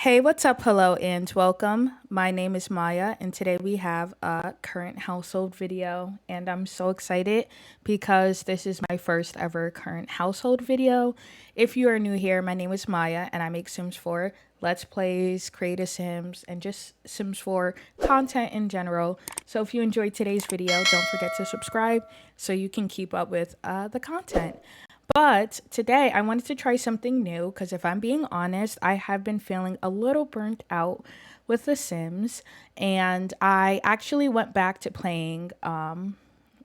Hey, what's up? Hello and welcome. My name is Maya, and today we have a current household video. And I'm so excited because this is my first ever current household video. If you are new here, my name is Maya, and I make Sims 4 Let's Plays, create Sims, and just Sims 4 content in general. So if you enjoyed today's video, don't forget to subscribe so you can keep up with the content. But today I wanted to try something new because if I'm being honest, I have been feeling a little burnt out with The Sims. And I actually went back to playing one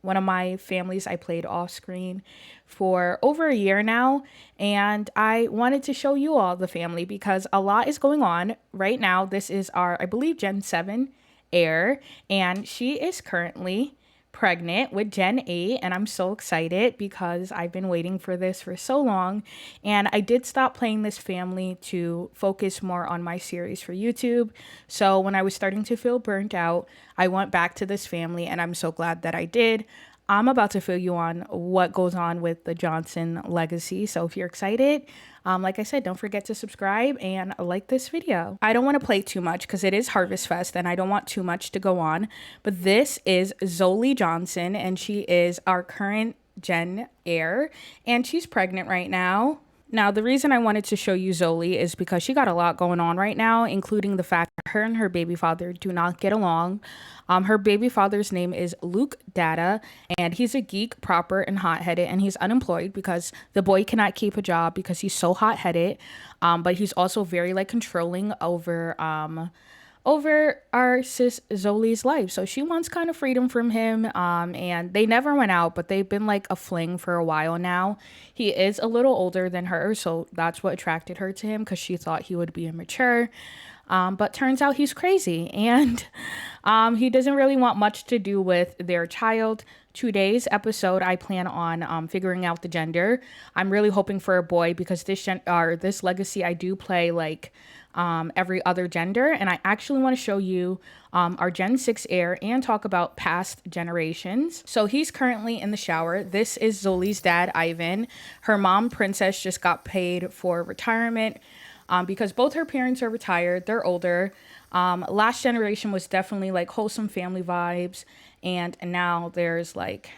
of my families I played off screen for over a year now. And I wanted to show you all the family because a lot is going on right now. This is our, I believe, Gen 7 heir, and she is currently pregnant with Gen 8, and I'm so excited because I've been waiting for this for so long. And I did stop playing this family to focus more on my series for YouTube. So when I was starting to feel burnt out, I went back to this family, and I'm so glad that I did. I'm about to fill you on what goes on with the Johnson legacy. So if you're excited, like I said, don't forget to subscribe and like this video. I don't want to play too much because it is Harvestfest and I don't want too much to go on. But this is Zellie Johnson, and she is our current Gen heir, and she's pregnant right now. Now, the reason I wanted to show you Zellie is because she got a lot going on right now, including the fact that her and her baby father do not get along. Her baby father's name is Luke Data, and he's a geek, proper, and hot-headed, and he's unemployed because the boy cannot keep a job because he's so hot-headed. But he's also very like controlling over our sis Zolie's life. So she wants kind of freedom from him. And they never went out, but they've been like a fling for a while now. He is a little older than her, so that's what attracted her to him because she thought he would be immature. But turns out he's crazy, and he doesn't really want much to do with their child. Today's episode, I plan on figuring out the gender. I'm really hoping for a boy because this legacy I do play like every other gender, and I actually want to show you our Gen 6 heir and talk about past generations. So he's currently in the shower. This is Zolie's dad, Ivan. Her mom, Princess, just got paid for retirement. Because both her parents are retired, they're older. Last generation was definitely like wholesome family vibes, and now there's like,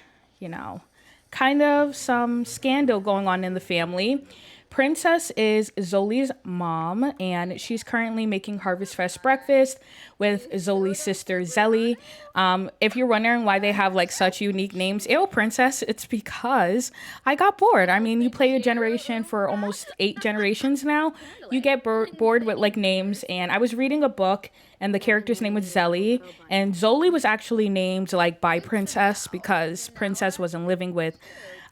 kind of some scandal going on in the family. Princess is Zolie's mom, and she's currently making Harvestfest breakfast with Zolie's sister Zellie. If you're wondering why they have like such unique names, ew, Princess, it's because I got bored. I mean, you play a generation for almost 8 generations now. You get bored with like names, and I was reading a book, and the character's name was Zellie, and Zellie was actually named like by Princess because Princess wasn't living with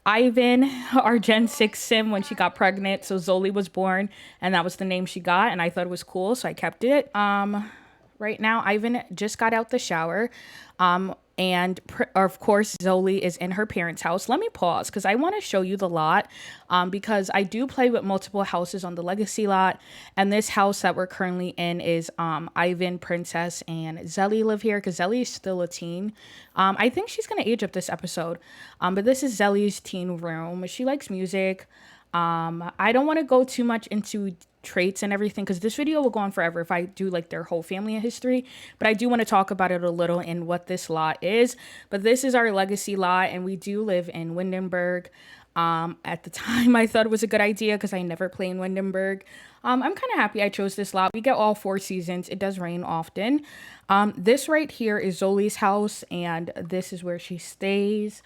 Ivan, our Gen 6 sim, when she got pregnant. So Zellie was born, and that was the name she got, and I thought it was cool, so I kept it. Right now, Ivan just got out the shower. And of course, Zellie is in her parents' house. Let me pause because I want to show you the lot, because I do play with multiple houses on the legacy lot. And this house that we're currently in is Ivan, Princess, and Zellie live here because Zellie is still a teen. I think she's going to age up this episode. But this is Zellie's teen room. She likes music. I don't want to go too much into traits and everything because this video will go on forever if I do like their whole family history, but I do want to talk about it a little and what this lot is. But this is our legacy lot, and we do live in Windenburg. At the time I thought it was a good idea because I never play in Windenburg. I'm kind of happy I chose this lot. We get all 4 seasons. It does rain often. This right here is Zolie's house, and this is where she stays.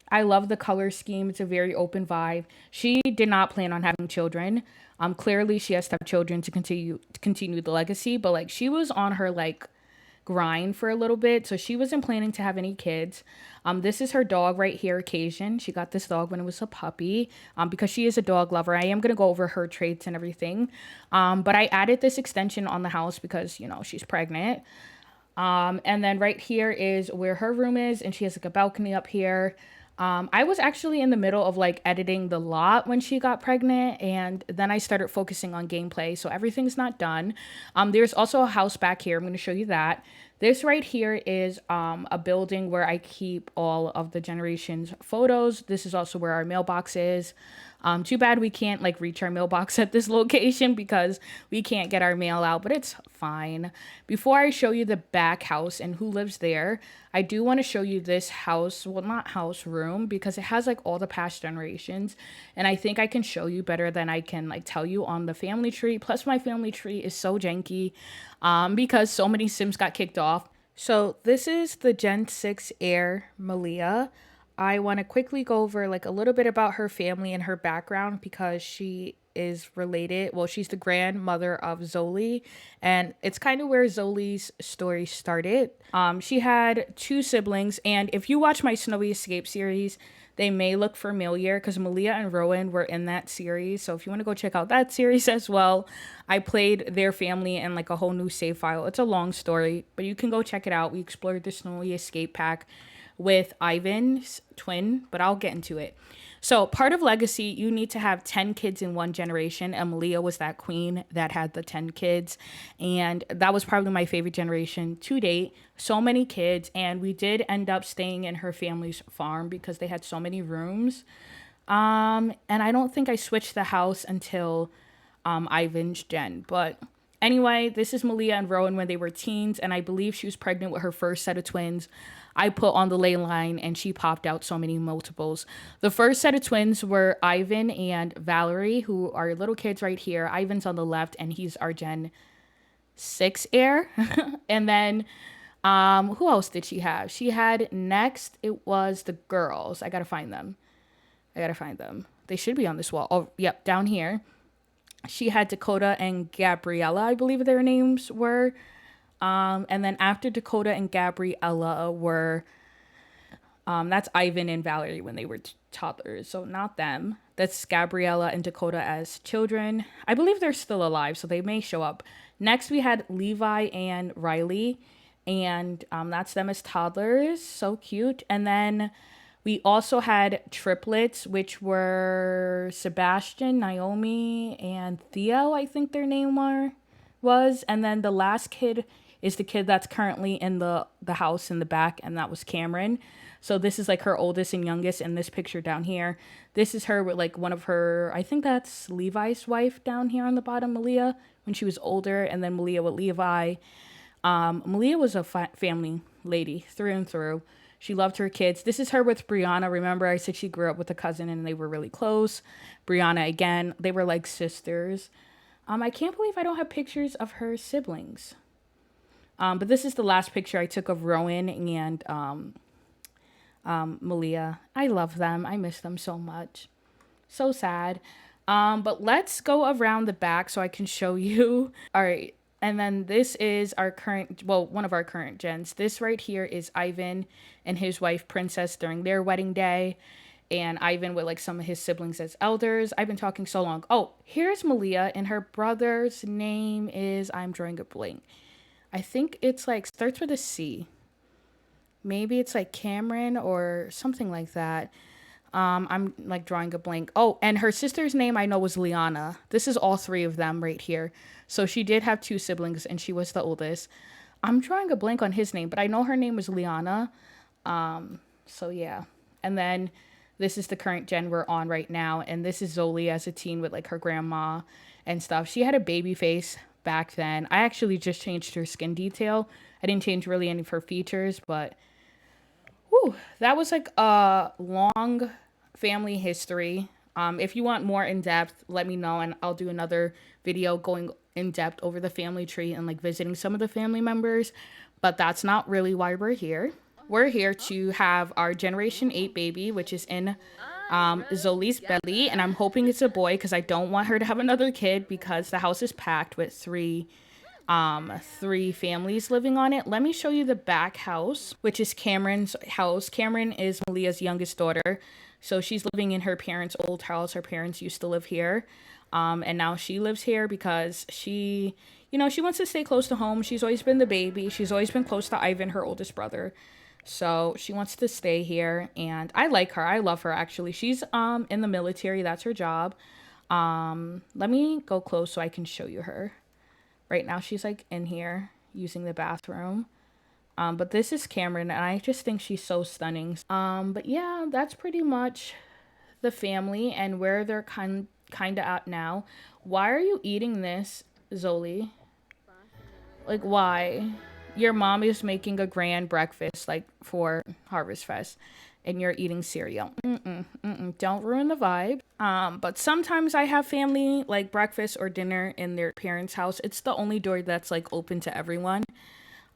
I love the color scheme. It's a very open vibe. She did not plan on having children. Clearly she has to have children to continue the legacy, but like she was on her like grind for a little bit, so she wasn't planning to have any kids. This is her dog right here, Occasion. She got this dog when it was a puppy, because she is a dog lover. I am gonna go over her traits and everything, but I added this extension on the house because she's pregnant. And then right here is where her room is, and she has like a balcony up here. I was actually in the middle of like editing the lot when she got pregnant, and then I started focusing on gameplay, so everything's not done. There's also a house back here. I'm going to show you that. This right here is a building where I keep all of the generations photos. This is also where our mailbox is. Too bad we can't like reach our mailbox at this location because we can't get our mail out, but it's fine. Before I show you the back house and who lives there, I do want to show you this house, well, not house, room, because it has like all the past generations. And I think I can show you better than I can like tell you on the family tree. Plus, my family tree is so janky because so many Sims got kicked off. So this is the Gen 6 heir, Malia. I want to quickly go over like a little bit about her family and her background because she is related. Well, she's the grandmother of Zellie, and it's kind of where Zolie's story started. She had two siblings, and if you watch my Snowy Escape series, they may look familiar because Malia and Rowan were in that series. So if you want to go check out that series as well, I played their family in like a whole new save file. It's a long story, but you can go check it out. We explored the Snowy Escape pack with Ivan's twin, but I'll get into it. So, part of Legacy, you need to have 10 kids in one generation. And Malia was that queen that had the 10 kids. And that was probably my favorite generation to date. So many kids. And we did end up staying in her family's farm because they had so many rooms. And I don't think I switched the house until Ivan's gen. But anyway, this is Malia and Rowan when they were teens, and I believe she was pregnant with her first set of twins. I put on the ley line and she popped out so many multiples. The first set of twins were Ivan and Valerie, who are little kids right here. Ivan's on the left and he's our Gen 6 heir. And then who else did she have? She had next, it was the girls. I gotta find them. They should be on this wall. Oh, yep, down here. She had Dakota and Gabriella, I believe their names were. And then after Dakota and Gabriella were, that's Ivan and Valerie when they were toddlers. So not them. That's Gabriella and Dakota as children. I believe they're still alive, so they may show up. Next, we had Levi and Riley, and that's them as toddlers. So cute. And then we also had triplets, which were Sebastian, Naomi, and Theo, I think their name was. And then the last kid is the kid that's currently in the house in the back, and that was Cameron. So this is like her oldest and youngest in this picture down here. This is her with like one of her, I think that's Levi's wife down here on the bottom, Malia, when she was older, and then Malia with Levi. Malia was a family lady through and through. She loved her kids. This is her with Brianna. Remember, I said she grew up with a cousin and they were really close. Brianna, again, they were like sisters. I can't believe I don't have pictures of her siblings. But this is the last picture I took of Rowan and Malia. I love them. I miss them so much. So sad. But let's go around the back so I can show you. All right. And then this is our current, well, one of our current gens. This right here is Ivan and his wife, Princess, during their wedding day. And Ivan with like some of his siblings as elders. I've been talking so long. Oh, here's Malia, and her brother's name is, I'm drawing a blank. I think it's like, starts with a C. Maybe it's like Cameron or something like that. I'm like drawing a blank. Oh, and her sister's name I know was Liana. This is all three of them right here. So she did have two siblings and she was the oldest. I'm drawing a blank on his name, but I know her name was Liana. So yeah. And then this is the current gen we're on right now. And this is Zellie as a teen with like her grandma and stuff. She had a baby face back then. I actually just changed her skin detail. I didn't change really any of her features, but whew, that was like a long family history. If you want more in depth, let me know and I'll do another video going in depth over the family tree and like visiting some of the family members. But that's not really why we're here. We're here to have our Generation 8 baby, which is in Zollie's belly. And I'm hoping it's a boy because I don't want her to have another kid because the house is packed with three families living on it. Let me show you the back house, which is Cameron's house. Cameron is Malia's youngest daughter. So she's living in her parents' old house. Her parents used to live here. And now she lives here because she wants to stay close to home. She's always been the baby. She's always been close to Ivan, her oldest brother. So she wants to stay here, and I like her. I love her, actually. She's in the military. That's her job. Let me go close so I can show you her. Right now she's like in here using the bathroom. But this is Cameron, and I just think she's so stunning. But yeah, that's pretty much the family and where they're kind of at now. Why are you eating this, Zoli? Like, why? Your mom is making a grand breakfast, like, for Harvestfest, and you're eating cereal. Don't ruin the vibe. But sometimes I have family, like, breakfast or dinner in their parents' house. It's the only door that's, like, open to everyone.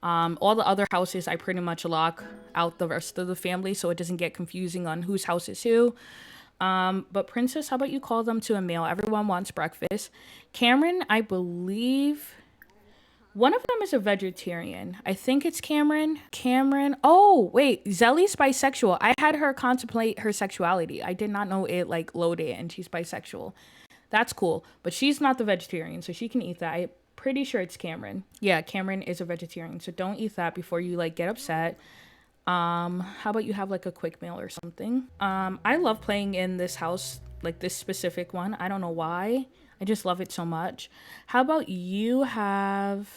All the other houses, I pretty much lock out the rest of the family so it doesn't get confusing on whose house is who. But Princess, how about you call them to a meal? Everyone wants breakfast. Cameron, I believe one of them is a vegetarian. I think it's Cameron. Cameron. Oh, wait. Zellie's bisexual. I had her contemplate her sexuality. I did not know it like loaded and she's bisexual. That's cool. But she's not the vegetarian, so she can eat that. I'm pretty sure it's Cameron. Yeah, Cameron is a vegetarian. So don't eat that before you like get upset. How about you have like a quick meal or something? I love playing in this house, like this specific one. I don't know why. I just love it so much. How about you have,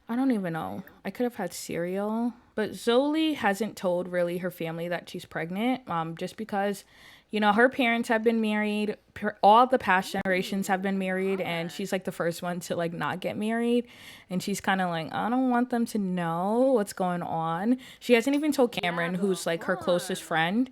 I don't even know. I could have had cereal. But Zoli hasn't told really her family that she's pregnant. Just because, you know, her parents have been married. All the past generations have been married, and she's like the first one to like not get married. And she's kind of like, I don't want them to know what's going on. She hasn't even told Cameron, who's like her closest friend.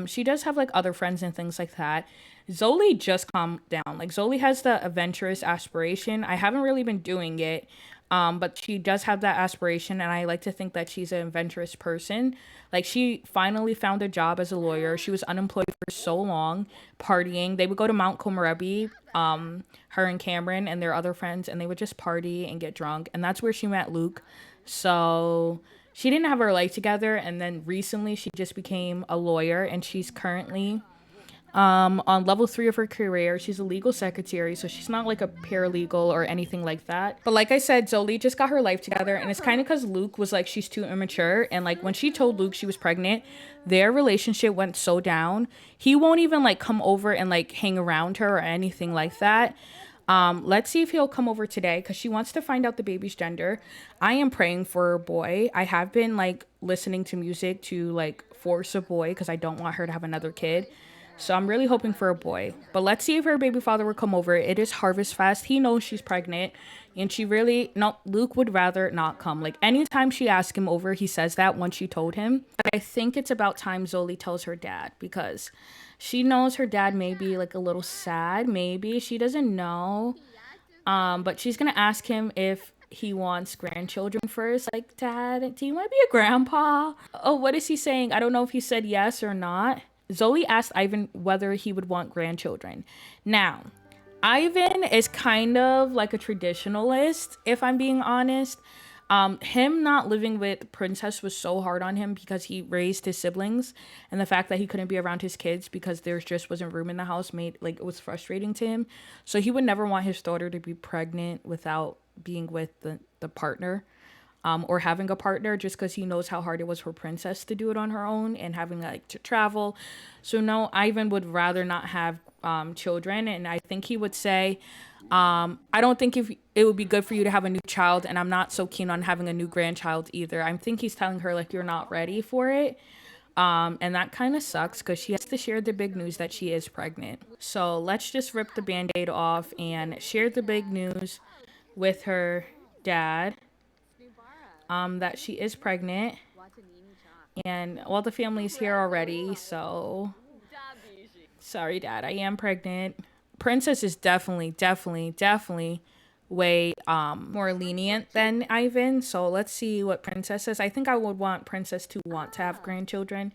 She does have like other friends and things like that. Zoli just calmed down. Like Zoli has the adventurous aspiration. I haven't really been doing it. But she does have that aspiration, and I like to think that she's an adventurous person. Like she finally found a job as a lawyer. She was unemployed for so long, partying. They would go to Mount Komorebi, her and Cameron and their other friends, and they would just party and get drunk. And that's where she met Luke. So she didn't have her life together, and then recently she just became a lawyer, and she's currently on level 3 of her career. She's a legal secretary, so she's not like a paralegal or anything like that. But like I said, Zoli just got her life together, and it's kind of because Luke was like, she's too immature. And like when she told Luke she was pregnant, their relationship went so down. He won't even like come over and like hang around her or anything like that. Let's see if he'll come over today because she wants to find out the baby's gender. I am praying for a boy. I have been like listening to music to like force a boy because I don't want her to have another kid. So I'm really hoping for a boy. But let's see if her baby father will come over. It is Harvestfest. He knows she's pregnant. And she really, no, Luke would rather not come. Like anytime she asks him over, he says that once she told him. But I think it's about time Zoli tells her dad because she knows her dad may be like a little sad. Maybe. She doesn't know. But she's going to ask him if he wants grandchildren first. Like, Dad, do you want to be a grandpa? Oh, what is he saying? I don't know if he said yes or not. Zoli asked Ivan whether he would want grandchildren. Now, Ivan is kind of like a traditionalist, if I'm being honest. Him not living with Princess was so hard on him because he raised his siblings, and the fact that he couldn't be around his kids because there just wasn't room in the house made like it was frustrating to him. So he would never want his daughter to be pregnant without being with the partner. Or having a partner just because he knows how hard it was for Princess to do it on her own and having like to travel. So no, Ivan would rather not have children, and I think he would say, I don't think if it would be good for you to have a new child, and I'm not so keen on having a new grandchild either. I think he's telling her like you're not ready for it. And that kind of sucks because she has to share the big news that she is pregnant. So let's just rip the band-aid off and share the big news with her dad. That she is pregnant, and all the family's here already, so sorry Dad, I am pregnant. Princess is definitely way more lenient than Ivan, so let's see what Princess says. I think I would want Princess to want to have grandchildren.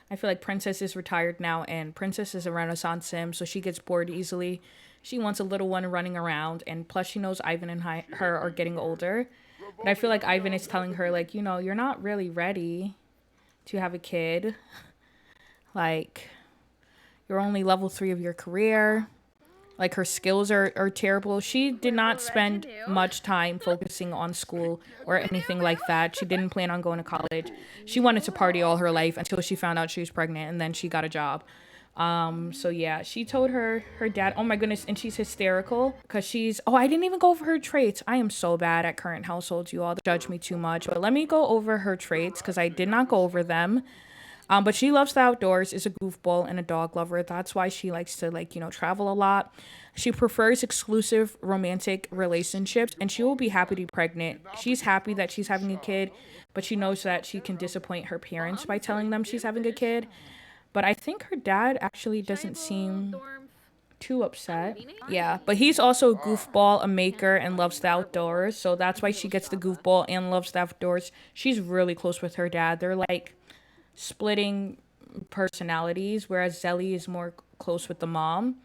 I feel like Princess is retired now, and Princess is a Renaissance sim, so she gets bored easily. She wants a little one running around, and plus she knows Ivan and her are getting older. But I feel like Ivan is telling her, like, you know, you're not really ready to have a kid. Like, you're only level 3 of your career. Like, her skills are terrible. She did not spend much time focusing on school or anything like that. She didn't plan on going to college. She wanted to party all her life until she found out she was pregnant, and then she got a job. So yeah, she told her dad, oh my goodness, and she's hysterical because oh, I didn't even go over her traits. I am so bad at current households. You all judge me too much, but let me go over her traits because I did not go over them. But she loves the outdoors, is a goofball and a dog lover. That's why she likes to travel a lot. She prefers exclusive romantic relationships, and she will be happy to be pregnant. She's happy that she's having a kid, but she knows that she can disappoint her parents by telling them she's having a kid. But I think her dad actually doesn't seem too upset. Yeah, but he's also a goofball, a maker, and loves the outdoors. So that's why she gets the goofball and loves the outdoors. She's really close with her dad. They're like splitting personalities, whereas Zellie is more close with the mom.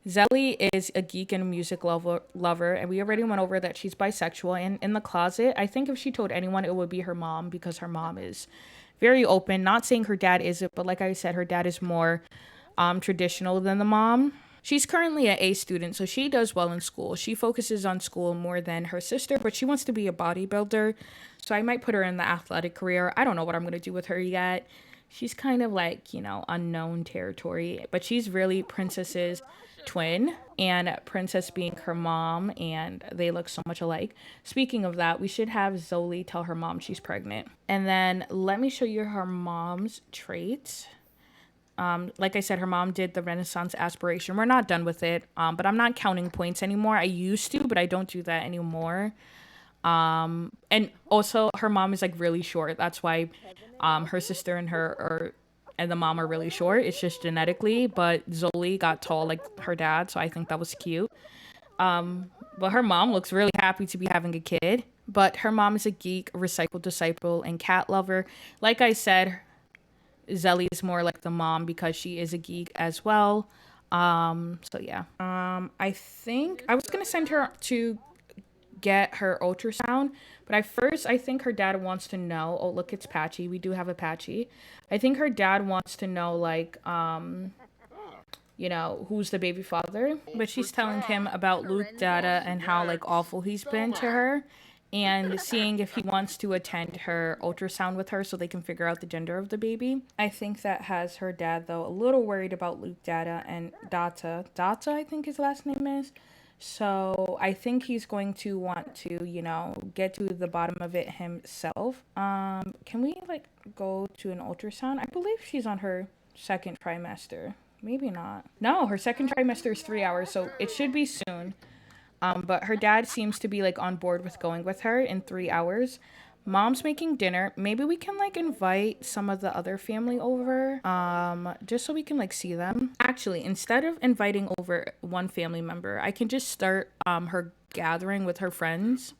Zellie is a geek and a music lover, and we already went over that she's bisexual. And in the closet, I think if she told anyone, it would be her mom because her mom is very open. Not saying her dad isn't, but like I said, her dad is more traditional than the mom. She's currently an A student, so she does well in school. She focuses on school more than her sister, but she wants to be a bodybuilder. So I might put her in the athletic career. I don't know what I'm going to do with her yet. She's kind of like, unknown territory, but she's really Princess's twin, and Princess being her mom, and they look so much alike. Speaking of that, we should have Zellie tell her mom she's pregnant. And then let me show you her mom's traits. Like I said, her mom did the Renaissance aspiration. We're not done with it, but I'm not counting points anymore. I used to, but I don't do that anymore. And also her mom is like really short. That's why her sister and and the mom are really short. It's just genetically, but Zellie got tall like her dad, so I think that was cute. But her mom looks really happy to be having a kid. But her mom is a geek, a recycled disciple, and cat lover. Like I said, Zellie is more like the mom because she is a geek as well. So yeah. I think I was gonna send her to get her ultrasound, but I think her dad wants to know. Oh, look, it's Patchy. We do have a Patchy. I think her dad wants to know, like, who's the baby father. But she's telling him about Luke data and how like awful he's been to her, and seeing if he wants to attend her ultrasound with her so they can figure out the gender of the baby. I think that has her dad though a little worried about Luke data and Data. Data, I think his last name is. So I think he's going to want to, get to the bottom of it himself. Can we like go to an ultrasound? I believe she's on her second trimester. Maybe not. No, her second trimester is 3 hours, so it should be soon. But her dad seems to be like on board with going with her in 3 hours. Mom's making dinner. Maybe we can like invite some of the other family over, just so we can like see them. Actually, instead of inviting over one family member, I can just start her gathering with her friends.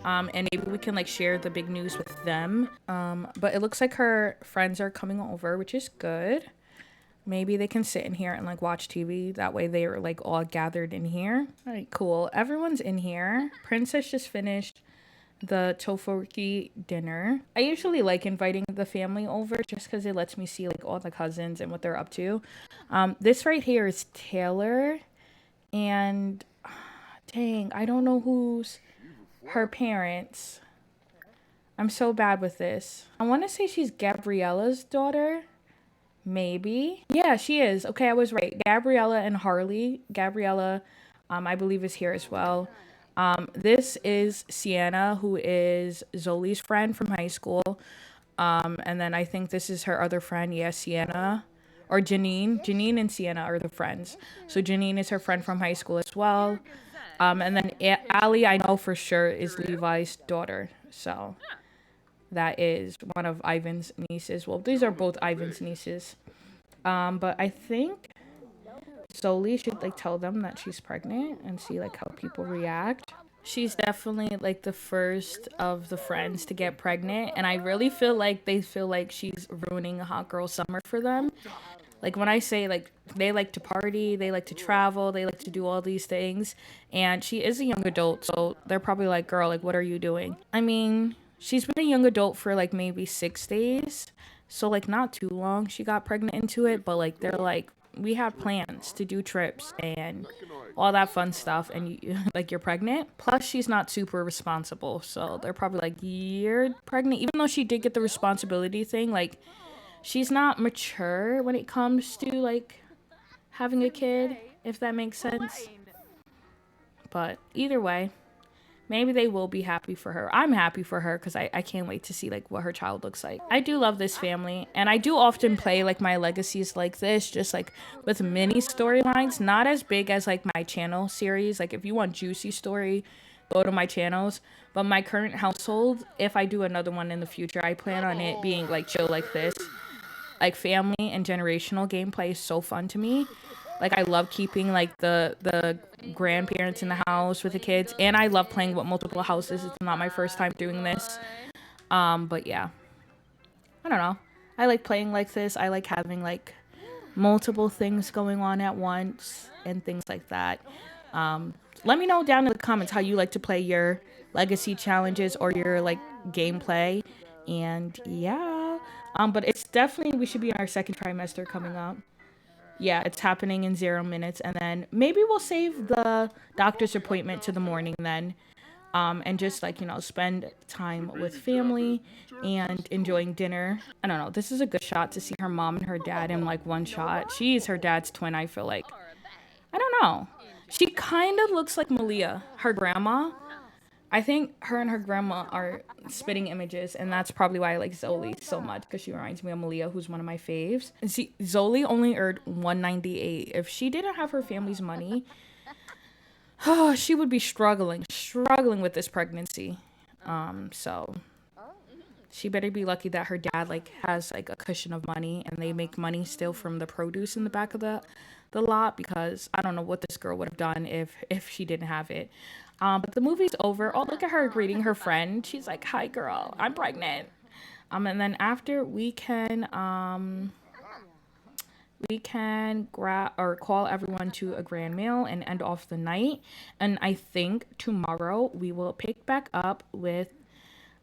And maybe we can like share the big news with them. But it looks like her friends are coming over, which is good. Maybe they can sit in here and like watch TV. That way they are like all gathered in here. All right, cool. Everyone's in here. Princess just finished the tofurkey dinner. I usually like inviting the family over just because it lets me see like all the cousins and what they're up to. This right here is Taylor, and dang, I don't know who's her parents. I'm so bad with this. I want to say she's Gabriella's daughter. Maybe. Yeah, she is. Okay, I was right. Gabriella and Harley. Gabriella, I believe, is here as well. This is Sienna, who is Zolie's friend from high school. And then I think this is her other friend. Yeah, Sienna. Or Janine. Janine and Sienna are the friends. So Janine is her friend from high school as well. And then Allie, I know for sure, is Levi's daughter. So that is one of Ivan's nieces. Well, these are both Ivan's nieces. But I think Zellie should like tell them that she's pregnant and see like how people react. She's definitely like the first of the friends to get pregnant, and I really feel like they feel like she's ruining a hot girl summer for them. Like when I say like they like to party, they like to travel, they like to do all these things, and she is a young adult, so they're probably like, girl, like what are you doing? I mean, she's been a young adult for like maybe 6 days, so like not too long she got pregnant into it, but like they're like, we have plans to do trips and all that fun stuff, and you like you're pregnant. Plus she's not super responsible, so they're probably like, you're pregnant, even though she did get the responsibility thing. Like she's not mature when it comes to like having a kid, if that makes sense. But either way, maybe they will be happy for her. I'm happy for her because I can't wait to see like what her child looks like. I do love this family, and I do often play like my legacies like this, just like with mini storylines, not as big as like my channel series. Like if you want juicy story, go to my channels. But my current household, if I do another one in the future, I plan on it being like chill like this. Like family and generational gameplay is so fun to me. Like I love keeping like the grandparents in the house with the kids, and I love playing with multiple houses. It's not my first time doing this. But yeah, I don't know. I like playing like this. I like having like multiple things going on at once and things like that. Let me know down in the comments how you like to play your legacy challenges or your like gameplay. And yeah, but it's definitely, we should be in our second trimester coming up. Yeah, it's happening in 0 minutes, and then maybe we'll save the doctor's appointment to the morning then, and just like spend time with family and enjoying dinner. I don't know. This is a good shot to see her mom and her dad in like one shot. She's her dad's twin. I feel like, I don't know. She kind of looks like Malia, her grandma. I think her and her grandma are spitting images, and that's probably why I like Zellie so much, because she reminds me of Malia, who's one of my faves. And see, Zellie only earned 198. If she didn't have her family's money, oh, she would be struggling with this pregnancy. So she better be lucky that her dad like has like a cushion of money, and they make money still from the produce in the back of the lot, because I don't know what this girl would have done if she didn't have it. But the movie's over. Oh, look at her greeting her friend. She's like, "Hi, girl, I'm pregnant." And then after we can grab or call everyone to a grand meal and end off the night. And I think tomorrow we will pick back up with,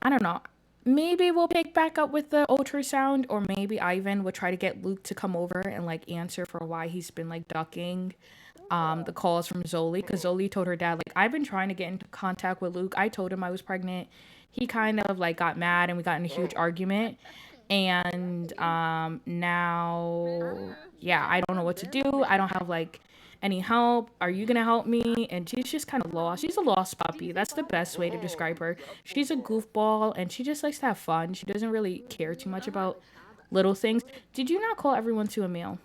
I don't know, maybe we'll pick back up with the ultrasound, or maybe Ivan would try to get Luke to come over and like answer for why he's been like ducking the calls from Zellie, because Zellie told her dad, like, I've been trying to get into contact with Luke. I told him I was pregnant. He kind of like got mad, and we got in a huge argument. And now, yeah, I don't know what to do. I don't have like any help. Are you gonna help me? And she's just kind of lost. She's a lost puppy. That's the best way to describe her. She's a goofball, and she just likes to have fun. She doesn't really care too much about little things. Did you not call everyone to a meal?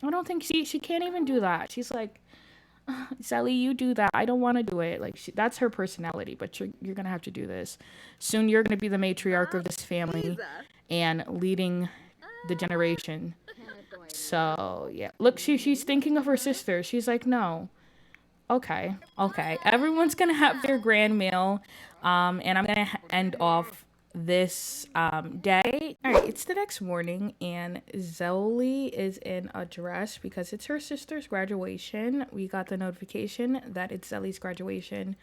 I don't think she can't even do that. She's like, Sally, you do that. I don't want to do it. Like that's her personality, but you're gonna have to do this. Soon you're gonna be the matriarch of this family and leading the generation. So yeah, look, she's thinking of her sister. She's like, no, okay, everyone's gonna have their grand meal, and I'm gonna end off this day. All right, it's the next morning, and Zellie is in a dress because it's her sister's graduation. We got the notification that it's Zellie's graduation,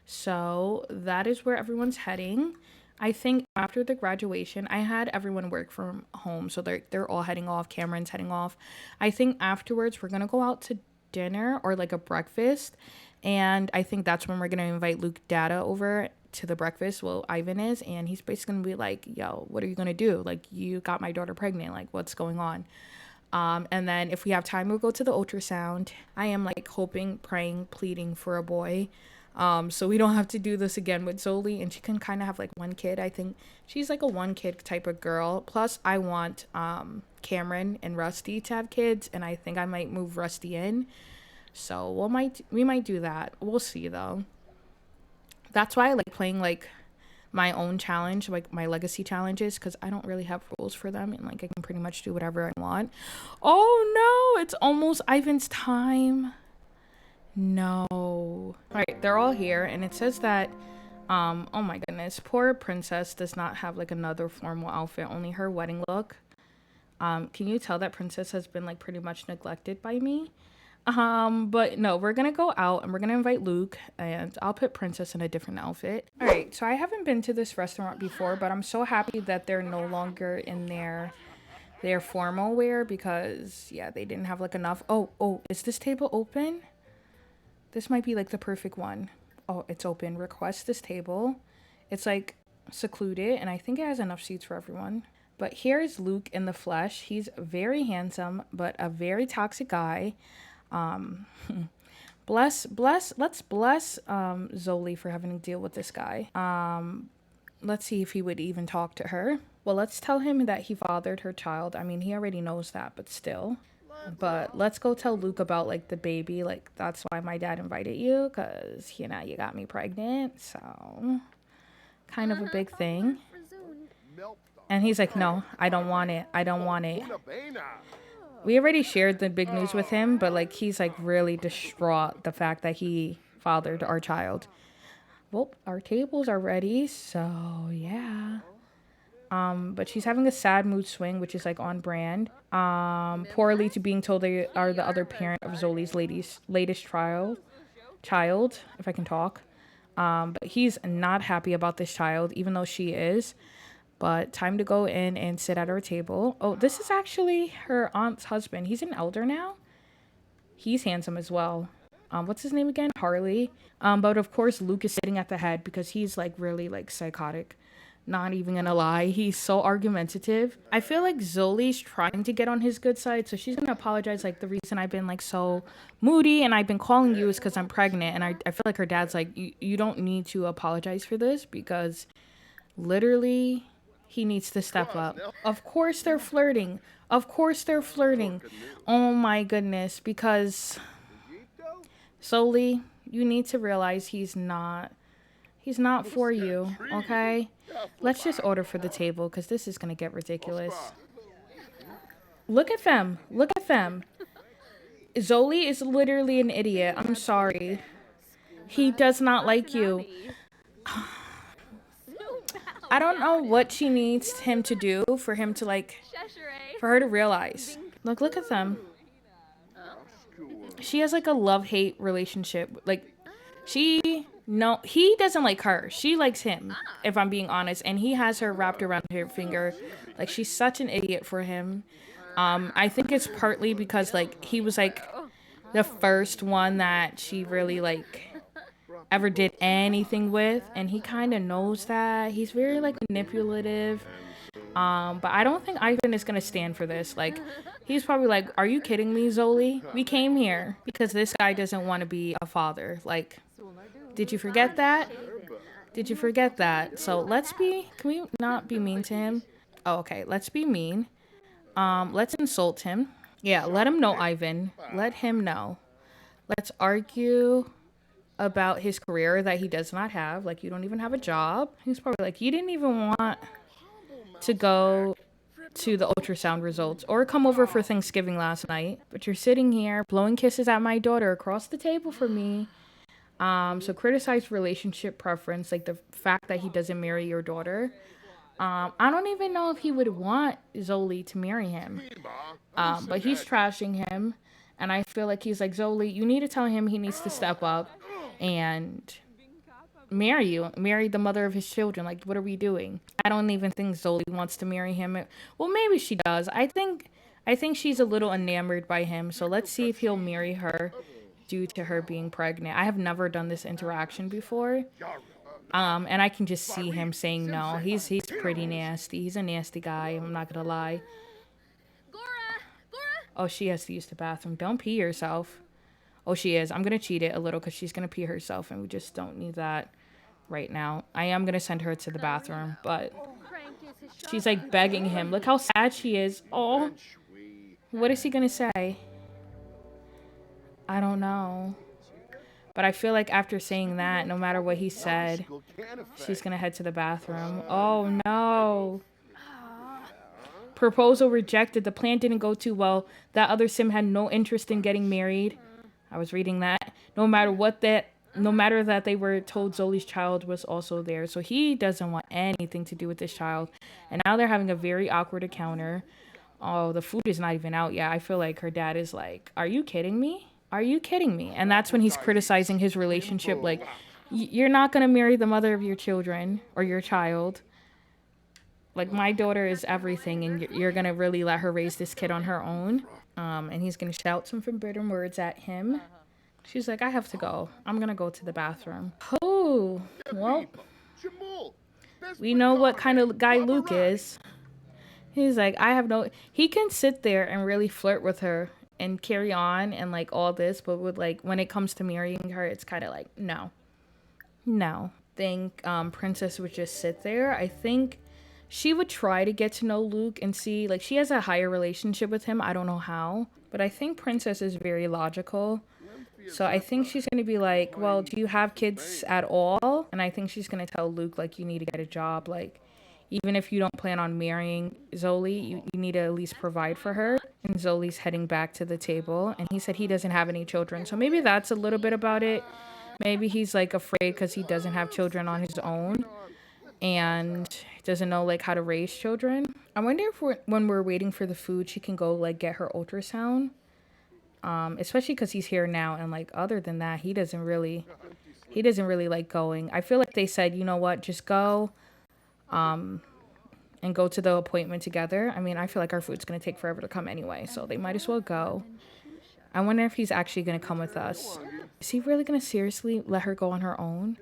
so that is where everyone's heading. I think after the graduation, I had everyone work from home, so they're all heading off. Cameron's heading off. I think afterwards we're gonna go out to dinner or like a breakfast, and I think that's when we're gonna invite Luke Dada over to the breakfast. Well, Ivan is, and he's basically gonna be like, yo, what are you gonna do? Like, you got my daughter pregnant, like what's going on? And then if we have time, we'll go to the ultrasound. I am like hoping, praying, pleading for a boy, so we don't have to do this again with Zellie, and she can kind of have like one kid. I think she's like a one kid type of girl. Plus I want Cameron and Rusty to have kids, and I think I might move Rusty in. So we might do that. We'll see though. That's why I like playing like my own challenge, like my legacy challenges, because I don't really have rules for them, and like I can pretty much do whatever I want. Oh no, it's almost Ivan's time. No. All right, they're all here, and it says that oh my goodness, poor princess does not have like another formal outfit, only her wedding look. Can you tell that princess has been like pretty much neglected by me? But no, we're gonna go out and we're gonna invite Luke, and I'll put princess in a different outfit. All right, so I haven't been to this restaurant before, but I'm so happy that they're no longer in their formal wear, because yeah, they didn't have like enough. Oh, is this table open? This might be like the perfect one. Oh, it's open. Request this table. It's like secluded, and I think it has enough seats for everyone. But here's Luke in the flesh. He's very handsome, but a very toxic guy. Um, let's bless Zellie for having to deal with this guy. Let's see if he would even talk to her. Well, let's tell him that he fathered her child. I mean, he already knows that, but still. But let's go tell Luke about like the baby. Like, that's why my dad invited you, because, you know, you got me pregnant. So, kind of a big thing. And he's like, no, I don't want it. I don't want it. We already shared the big news with him, but like he's like really distraught the fact that he fathered our child. Well, our tables are ready, so yeah. But she's having a sad mood swing, which is like on brand. Poorly to being told they are the other parent of Zolie's latest child, if I can talk. But he's not happy about this child, even though she is. But time to go in and sit at our table. Oh, this is actually her aunt's husband. He's an elder now. He's handsome as well. What's his name again? Harley. But of course, Luke is sitting at the head because he's like really like psychotic. Not even gonna lie, he's so argumentative. I feel like Zolie's trying to get on his good side, so she's gonna apologize. Like, the reason I've been like so moody and I've been calling you is because I'm pregnant. And I feel like her dad's like, you don't need to apologize for this because literally he needs to step up. Of course they're flirting. Of course they're flirting. Oh my goodness, because Zellie, you need to realize he's not for you, okay? Let's just order for the table because this is going to get ridiculous. Look at them. Look at them. Zellie is literally an idiot. I'm sorry. He does not like you. I don't know what she needs him to do for him to like, for her to realize. Look at them. She has like a love-hate relationship. Like, no, he doesn't like her. She likes him, if I'm being honest. And he has her wrapped around her finger. Like, she's such an idiot for him. I think it's partly because, like, he was, like, the first one that she really, like, ever did anything with. And he kind of knows that. He's very, like, manipulative. But I don't think Ivan is going to stand for this. Like, he's probably like, are you kidding me, Zellie? We came here because this guy doesn't want to be a father. Like, did you forget that? Did you forget that? So can we not be mean to him? Oh, okay, let's be mean. Let's insult him. Yeah, let him know, Ivan. Let him know. Let's argue about his career that he does not have. Like, you don't even have a job. He's probably like, you didn't even want to go to the ultrasound results or come over for Thanksgiving last night, but you're sitting here blowing kisses at my daughter across the table from me. So criticize relationship preference, like the fact that he doesn't marry your daughter. I don't even know if he would want Zellie to marry him. But he's trashing him, and I feel like he's like, Zellie, you need to tell him he needs to step up and marry the mother of his children. Like, what are we doing? I don't even think Zellie wants to marry him. Well, maybe she does. I think she's a little enamored by him. So let's see if he'll marry her due to her being pregnant. I have never done this interaction before. And I can just see him saying no. He's pretty nasty. He's a nasty guy. I'm not gonna lie. Oh, she has to use the bathroom. Don't pee yourself. Oh, she is. I'm gonna cheat it a little because she's gonna pee herself, and we just don't need that right now. I am gonna send her to the bathroom, but she's like begging him. Look how sad she is. Oh, what is he gonna say? I don't know. But I feel like after saying that, no matter what he said, she's gonna head to the bathroom. Oh no. Proposal rejected. The plan didn't go too well. That other sim had no interest in getting married. I was reading that. No matter that they were told Zollie's child was also there. So he doesn't want anything to do with this child. And now they're having a very awkward encounter. Oh, the food is not even out yet. I feel like her dad is like, are you kidding me? Are you kidding me? And that's when he's criticizing his relationship. Like, you're not going to marry the mother of your children or your child. Like, my daughter is everything, and you're going to really let her raise this kid on her own. And he's going to shout some forbidden words at him. She's like, I have to go. I'm going to go to the bathroom. Oh, well, we know what kind of guy Luke is. He's like, I have no. He can sit there and really flirt with her and carry on and like all this, but with like when it comes to marrying her, it's kind of like no, no. Think Princess would just sit there. I think she would try to get to know Luke and see like she has a higher relationship with him. I don't know how, but I think Princess is very logical. So I think she's going to be like, well, do you have kids at all? And I think she's going to tell Luke, like, you need to get a job. Like, even if you don't plan on marrying Zellie, you need to at least provide for her. And Zolie's heading back to the table. And he said he doesn't have any children. So maybe that's a little bit about it. Maybe he's, like, afraid because he doesn't have children on his own. And doesn't know, like, how to raise children. I wonder if when we're waiting for the food, she can go, like, get her ultrasound. Especially because he's here now, and like other than that, he doesn't really like going. I feel like they said, you know what, just go, and go to the appointment together. I mean, I feel like our food's gonna take forever to come anyway, so they might as well go. I wonder if he's actually gonna come with us. Is he really gonna seriously let her go on her own?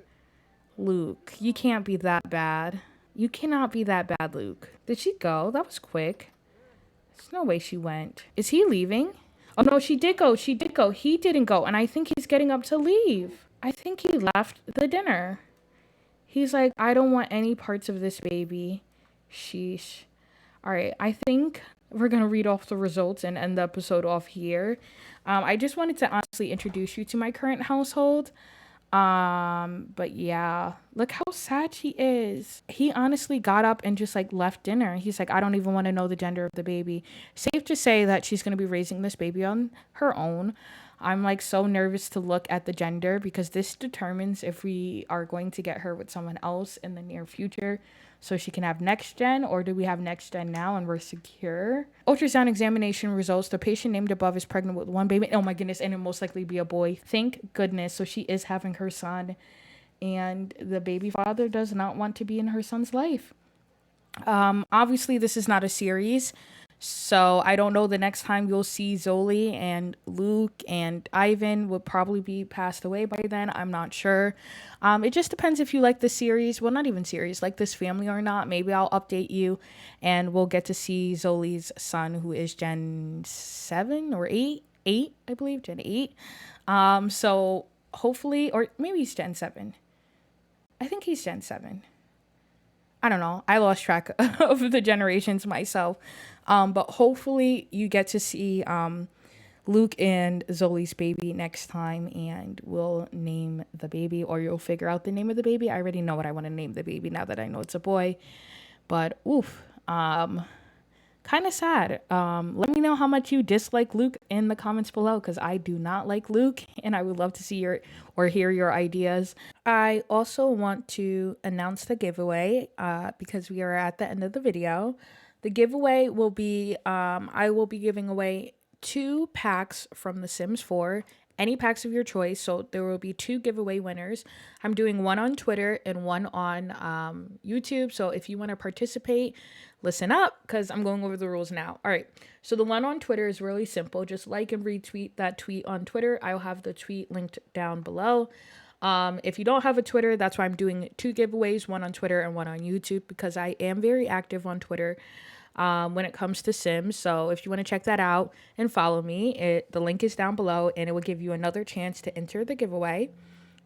Luke, you can't be that bad. You cannot be that bad, Luke. Did she go? That was quick. There's no way she went. Is he leaving? Oh, no, she did go. She did go. He didn't go. And I think he's getting up to leave. I think he left the dinner. He's like, I don't want any parts of this baby. Sheesh. All right. I think we're going to read off the results and end the episode off here. I just wanted to honestly introduce you to my current household. But yeah, look how sad she is. He honestly got up and just like left dinner. He's like, I don't even want to know the gender of the baby. Safe to say that she's going to be raising this baby on her own. I'm like so nervous to look at the gender because this determines if we are going to get her with someone else in the near future so she can have next gen, or do we have next gen now and we're secure? Ultrasound examination results. The patient named above is pregnant with one baby. Oh my goodness, and it most likely be a boy. Thank goodness. So she is having her son, and the baby father does not want to be in her son's life. Obviously this is not a series, so I don't know the next time you'll see Zellie, and Luke and Ivan will probably be passed away by then. I'm not sure. It just depends if you like the series. Well, not even series, like this family or not. Maybe I'll update you and we'll get to see Zolie's son, who is Gen 7 or 8. 8, I believe, Gen 8. So hopefully, or maybe he's Gen 7. I think he's Gen 7. I don't know. I lost track of the generations myself. But hopefully you get to see Luke and Zolie's baby next time, and we'll name the baby, or you'll figure out the name of the baby. I already know what I want to name the baby now that I know it's a boy. But oof. Kind of sad. Let me know how much you dislike Luke in the comments below, because I do not like Luke, and I would love to see your or hear your ideas. I also want to announce the giveaway because we are at the end of the video. The giveaway will be I will be giving away 2 packs from The Sims 4, any packs of your choice. So there will be 2 giveaway winners. I'm doing one on Twitter and one on YouTube. So if you want to participate, listen up, because I'm going over the rules now. All right. So the one on Twitter is really simple. Just like and retweet that tweet on Twitter. I'll have the tweet linked down below. If you don't have a Twitter, that's why I'm doing 2 giveaways, one on Twitter and one on YouTube, because I am very active on Twitter when it comes to Sims. So if you want to check that out and follow me, the link is down below, and it will give you another chance to enter the giveaway.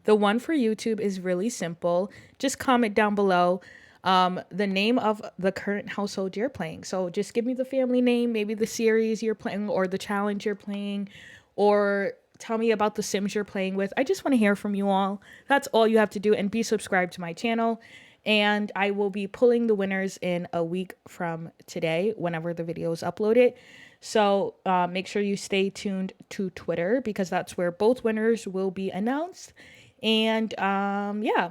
The one for YouTube is really simple. Just comment down below the name of the current household you're playing. So just give me the family name, maybe the series you're playing or the challenge you're playing, or tell me about the Sims you're playing with. I just want to hear from you all. That's all you have to do, and be subscribed to my channel. And I will be pulling the winners in a week from today, whenever the video is uploaded. So make sure you stay tuned to Twitter, because that's where both winners will be announced. And yeah,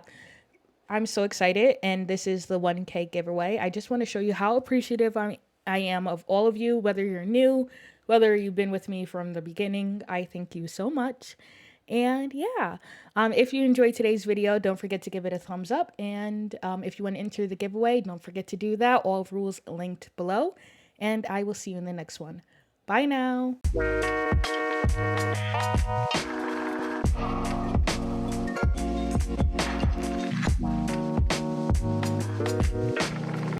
I'm so excited. And this is the 1K giveaway. I just want to show you how appreciative I am of all of you, whether you're new, whether you've been with me from the beginning. I thank you so much. And yeah, if you enjoyed today's video, don't forget to give it a thumbs up. And if you want to enter the giveaway, don't forget to do that. All rules linked below. And I will see you in the next one. Bye now.